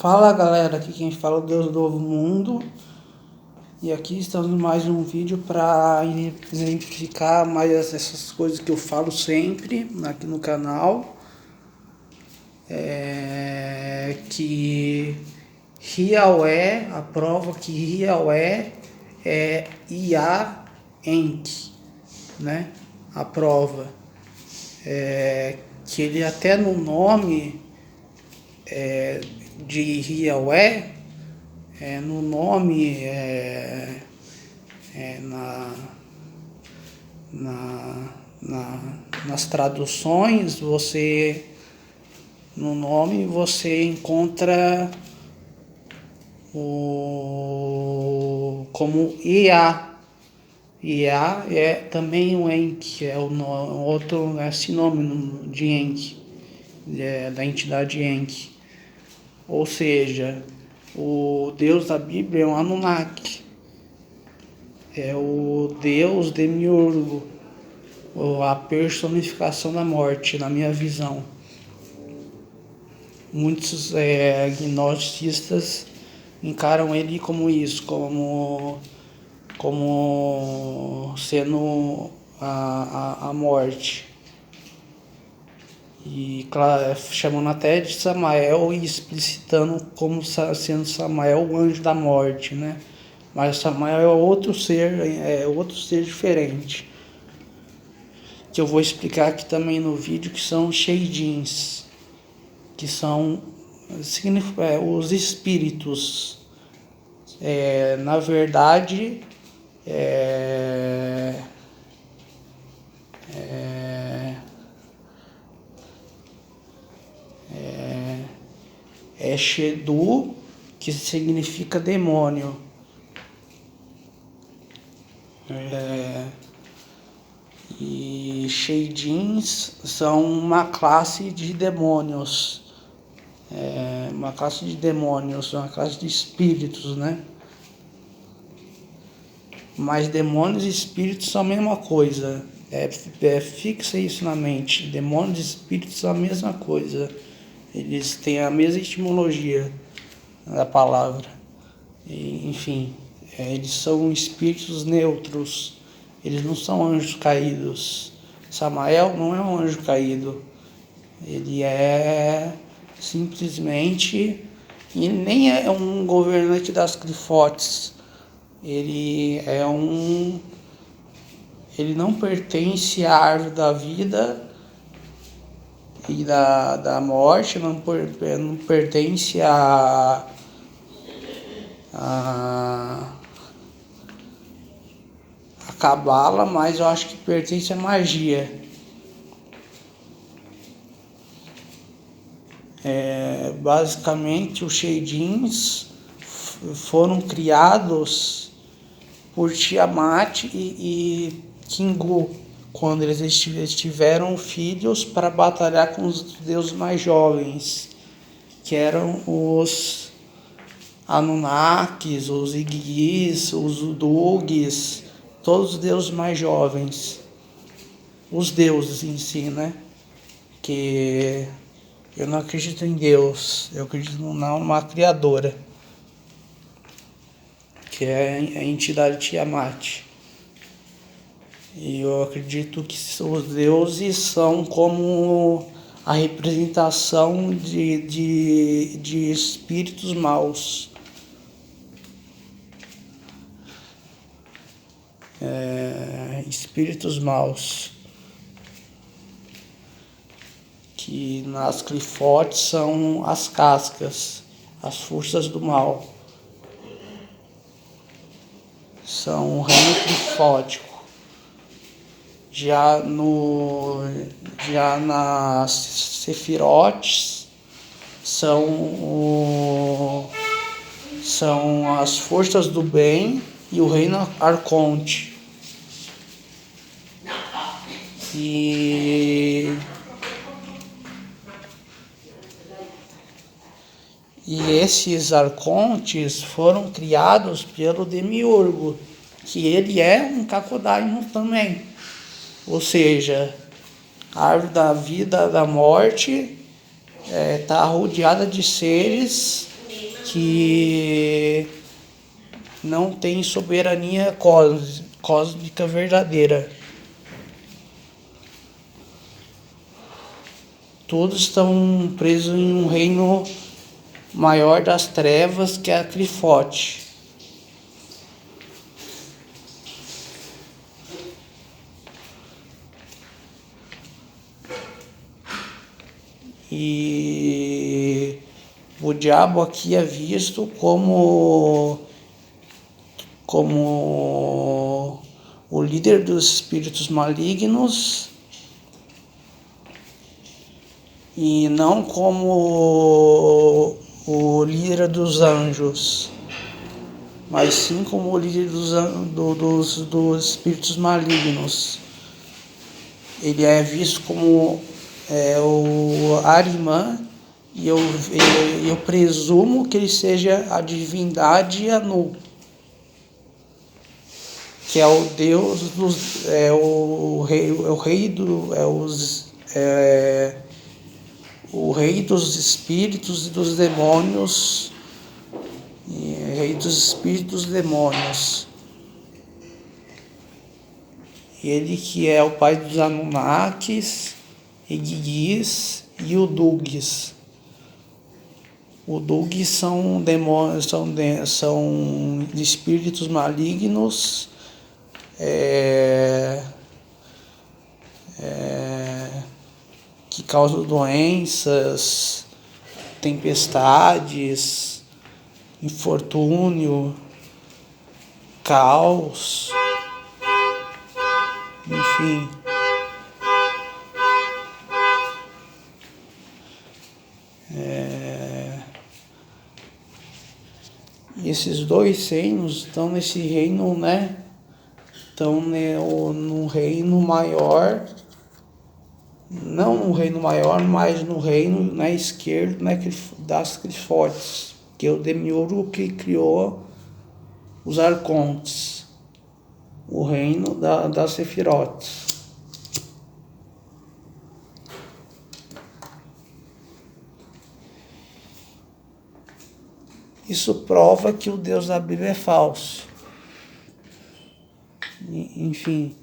Fala galera, aqui quem fala é o Deus do Novo Mundo e aqui estamos em mais um vídeo para exemplificar mais essas coisas que eu falo sempre aqui no canal, que Yahweh, a prova que Yahweh é Yah Enki, né? A prova que ele até no nome de Yahweh, no nome, nas traduções, no nome você encontra como Ia. Ia é também o Enki, é o outro sinônimo de Enki, da entidade Enki. Ou seja, o Deus da Bíblia é um Anunnaki, é o Deus demiurgo, ou a personificação da morte, na minha visão. Muitos gnosticistas encaram ele como isso, como sendo a morte. E claro, chamando até de Samael e explicitando como sendo Samael o anjo da morte, né? Mas Samael é outro ser diferente, que eu vou explicar aqui também no vídeo, que são Sheidins, que são os espíritos. Na verdade, é Shedu, que significa demônio. E Sheidins são uma classe de demônios. Uma classe de espíritos, né? Mas demônios e espíritos são a mesma coisa. Fixa isso na mente. Demônios e espíritos são a mesma coisa. Eles têm a mesma etimologia da palavra. Enfim, eles são espíritos neutros. Eles não são anjos caídos. Samael não é um anjo caído. Ele é simplesmente... E nem é um governante das Clifotes. Ele não pertence à árvore da vida e da morte, não pertence a Cabala, mas eu acho que pertence à magia. Basicamente, os Sheidins foram criados por Tiamat e Kingu, quando eles tiveram filhos para batalhar com os deuses mais jovens, que eram os Anunnakis, os Igis, os Udugs, todos os deuses mais jovens, os deuses em si, né? Que eu não acredito em Deus, eu acredito numa criadora, que é a entidade Tiamat. E eu acredito que os deuses são como a representação de espíritos maus. Espíritos maus, que nas Clifotes são as cascas, as forças do mal. São o reino clifótico. Já nas Sefirotes são as forças do bem e o reino Arconte. E esses arcontes foram criados pelo Demiurgo, que ele é um Cacodaimon também. Ou seja, a árvore da vida, da morte, está rodeada de seres que não tem soberania cósmica verdadeira. Todos estão presos em um reino maior das trevas, que é a Clifote. E o diabo aqui é visto como o líder dos espíritos malignos e não como o líder dos anjos, mas sim como o líder dos espíritos malignos. Ele é visto como o Ahriman, e eu presumo que ele seja a divindade Anu, que é o Deus dos, o rei dos espíritos e dos demônios, rei dos espíritos e demônios. Ele que é o pai dos Anunnakis, Igigis e Udugis. Udugis são demônios, são espíritos malignos, que causam doenças, tempestades, infortúnio, caos, enfim. E esses dois reinos estão nesse reino, né? Estão no reino maior, não no reino maior, mas no reino na esquerda, né, das Clifotes, que é o Demiurgo que criou os arcontes, o reino das Sefirotes. Isso prova que o Deus da Bíblia é falso. Enfim,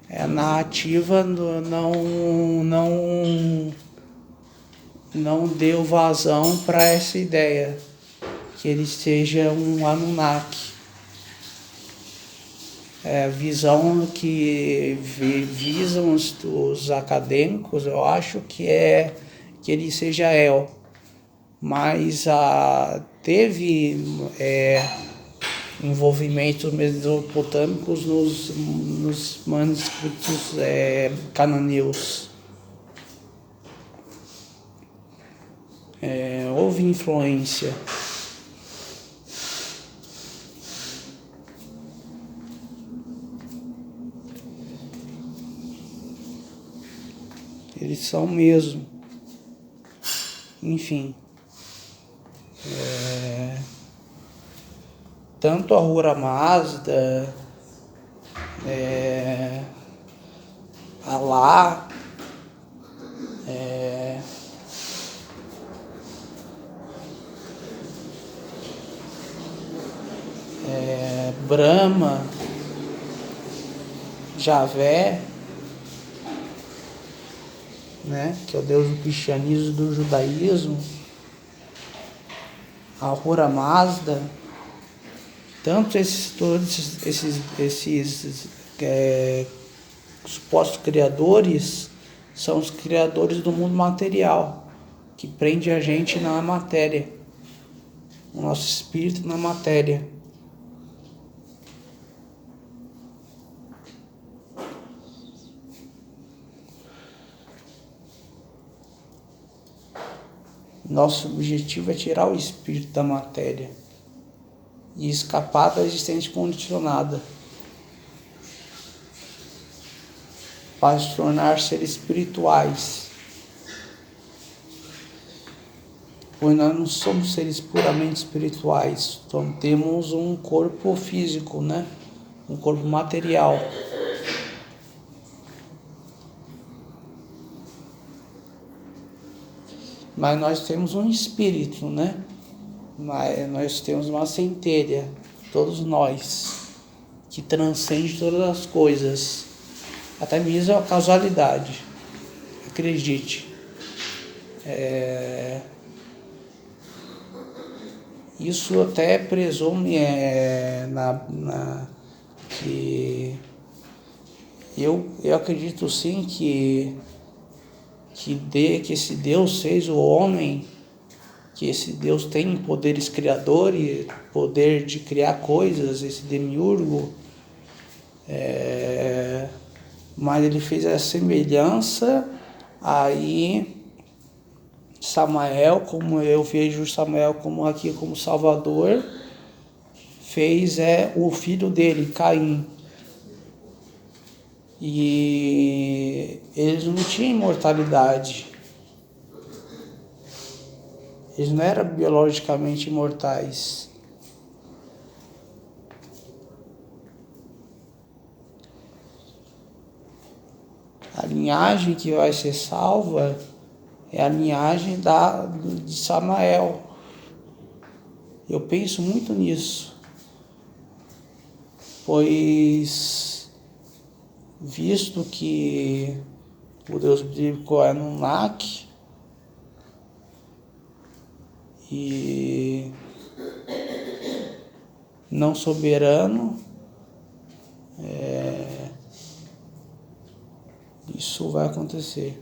a narrativa não deu vazão para essa ideia, que ele seja um Anunnaki. A visão que visam os acadêmicos, eu acho que é que ele seja El. Mas teve envolvimentos mesopotâmicos nos manuscritos cananeus. Houve influência. Eles são mesmo. Enfim. Tanto a Ahura Mazda, Alá, Brahma, Javé, né, que é o Deus do cristianismo e do judaísmo, a Ahura Mazda, tanto todos esses supostos criadores são os criadores do mundo material, que prende a gente na matéria, o nosso espírito na matéria. Nosso objetivo é tirar o espírito da matéria e escapar da existência condicionada para se tornar seres espirituais. Pois nós não somos seres puramente espirituais, então temos um corpo físico, né? Um corpo material. Mas nós temos um espírito, né? mas nós temos uma centelha, todos nós, que transcende todas as coisas, até mesmo a casualidade, acredite. Isso até presume que eu acredito sim que esse Deus fez o homem, que esse Deus tem poderes criadores, poder de criar coisas, esse demiurgo, mas ele fez a semelhança. Aí Samael, como eu vejo Samael como aqui como Salvador, fez o filho dele, Caim. E eles não tinham imortalidade. Eles não eram biologicamente imortais. A linhagem que vai ser salva é a linhagem de Samael. Eu penso muito nisso, pois visto que o Deus bíblico é Anunnaki e não soberano, isso vai acontecer.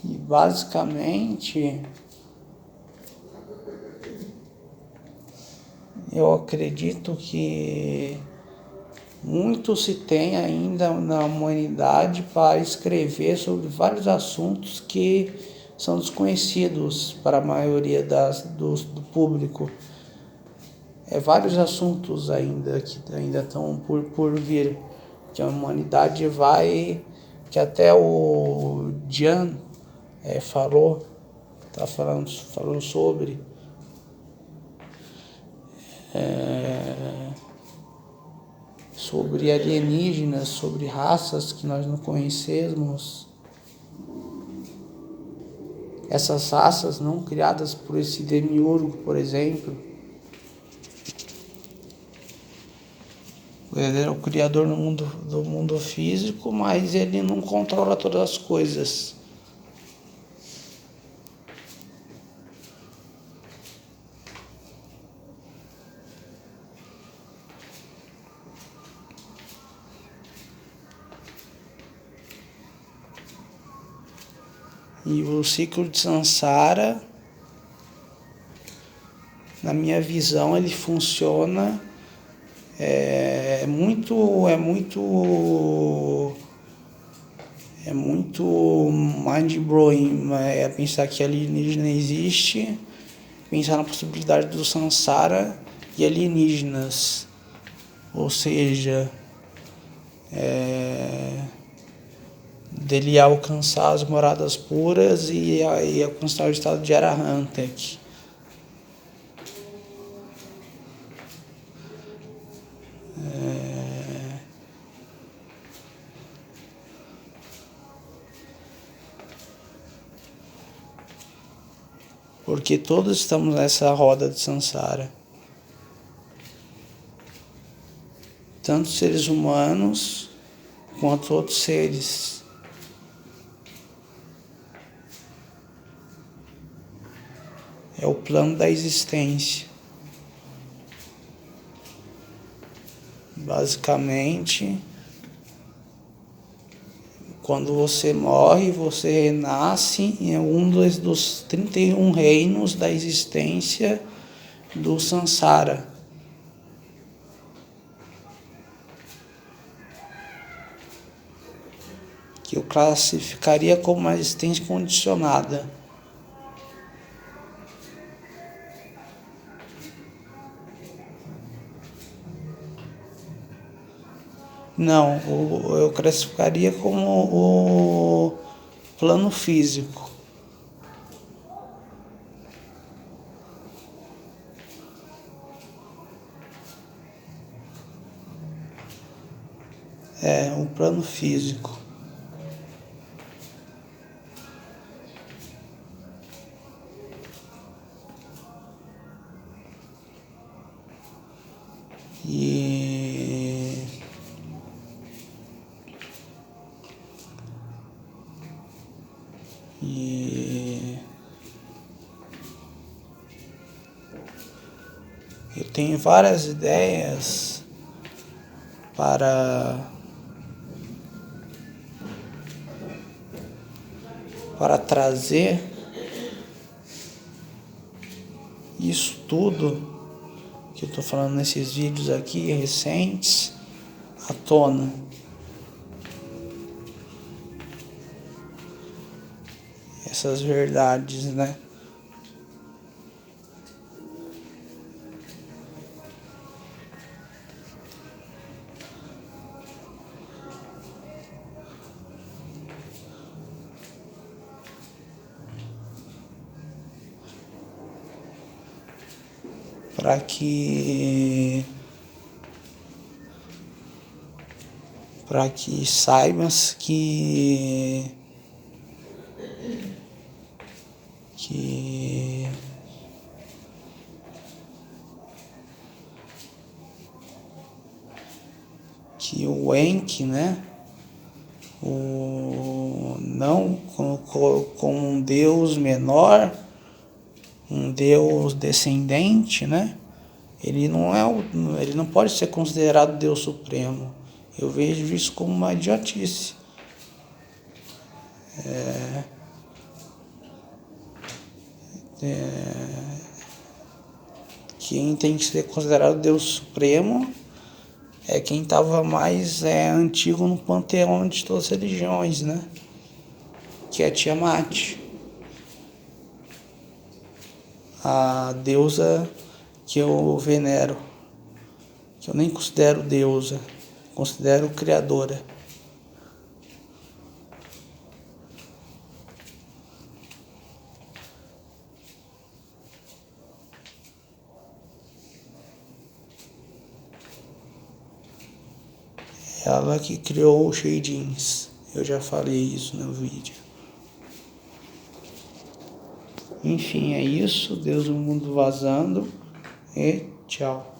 E basicamente eu acredito que muito se tem ainda na humanidade para escrever sobre vários assuntos que são desconhecidos para a maioria do público. Vários assuntos ainda que ainda estão por vir, que a humanidade vai, que até o Jan falou sobre sobre alienígenas, sobre raças que nós não conhecemos. Essas raças não criadas por esse demiurgo, por exemplo. Ele é o criador do mundo físico, mas ele não controla todas as coisas. E o ciclo de Sansara, na minha visão, ele funciona muito mind-blowing, pensar que alienígena existe, pensar na possibilidade do Sansara e alienígenas, ou seja, dele alcançar as moradas puras e alcançar o estado de Arahantek. Porque todos estamos nessa roda de Sansara. Tanto seres humanos quanto outros seres. É o plano da existência. Basicamente, quando você morre, você renasce em um dos 31 reinos da existência do Sansara. Que eu classificaria como uma existência condicionada. Não, eu classificaria como o plano físico. É, um plano físico. E, e eu tenho várias ideias para trazer isso tudo que eu estou falando nesses vídeos aqui recentes à tona. Essas verdades, né? Para que saibas que o Enki, né? Não com um Deus menor, um Deus descendente, né? Ele não pode ser considerado Deus supremo. Eu vejo isso como uma idiotice. Quem tem que ser considerado Deus supremo é quem estava mais antigo no panteão de todas as religiões, né? Que é Tiamat, a deusa que eu venero, que eu nem considero deusa, considero criadora. Ela que criou os Sheidins. Eu já falei isso no vídeo. Enfim, é isso. Deus no mundo vazando. E tchau.